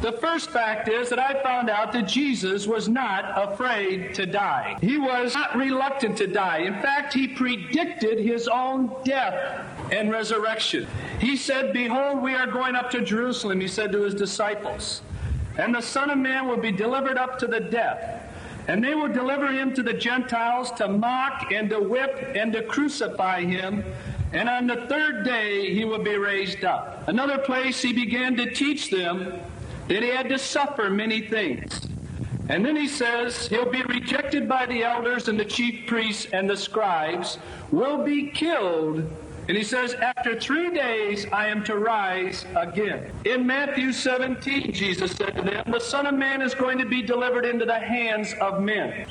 The first fact is that I found out that Jesus was not afraid to die. He was not reluctant to die. In fact, he predicted his own death and resurrection. He said, "Behold, we are going up to Jerusalem," he said to his disciples, "and the Son of Man will be delivered up to the death. And they will deliver him to the Gentiles to mock and to whip and to crucify him. And on the third day he will be raised up." Another place he began to teach them that he had to suffer many things. And then he says he'll be rejected by the elders and the chief priests and the scribes, will be killed. And he says, "After 3 days I am to rise again." In Matthew 17, Jesus said to them, "The Son of Man is going to be delivered into the hands of men.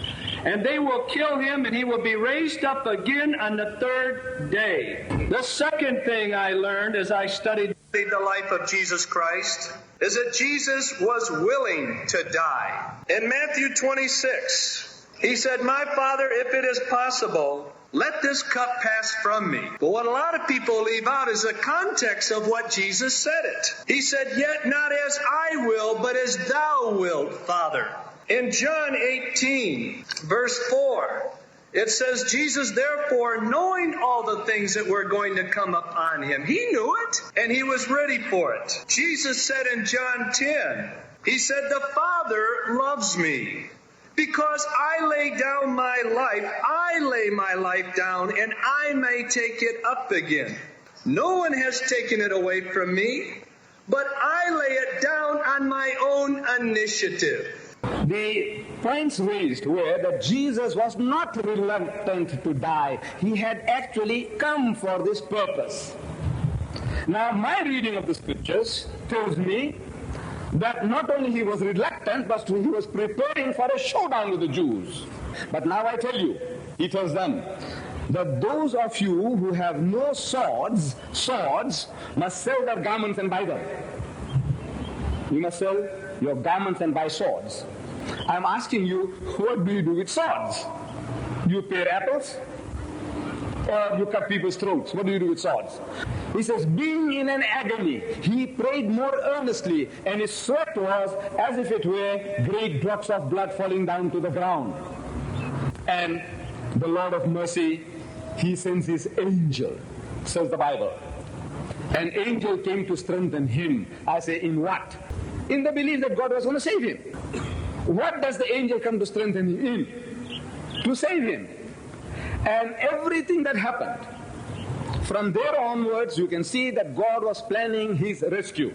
And they will kill him, and he will be raised up again on the third day." The second thing I learned as I studied the life of Jesus Christ is that Jesus was willing to die. In Matthew 26, he said, "My Father, if it is possible, let this cup pass from me." But what a lot of people leave out is the context of what Jesus said it. He said, "Yet not as I will, but as thou wilt, Father." In John 18, verse 4, it says, Jesus, therefore, knowing all the things that were going to come upon him, he knew it, and he was ready for it. Jesus said in John 10, he said, "The Father loves me, because I lay down my life, I lay my life down, and I may take it up again. No one has taken it away from me, but I lay it down on my own initiative." The points raised were that Jesus was not reluctant to die. He had actually come for this purpose. Now, my reading of the scriptures tells me that not only he was reluctant, but he was preparing for a showdown with the Jews. But now I tell you, he tells them that those of you who have no swords must sell their garments and buy them. You must sell your garments and buy swords. I'm asking you, what do you do with swords? Do you pare apples? Or you cut people's throats? What do you do with swords? He says, being in an agony, he prayed more earnestly, and his sweat was as if it were great drops of blood falling down to the ground. And the Lord of mercy, he sends his angel, says the Bible. An angel came to strengthen him. I say, in what? In the belief that God was going to save him. What does the angel come to strengthen him in? To save him. And everything that happened, from there onwards, you can see that God was planning his rescue.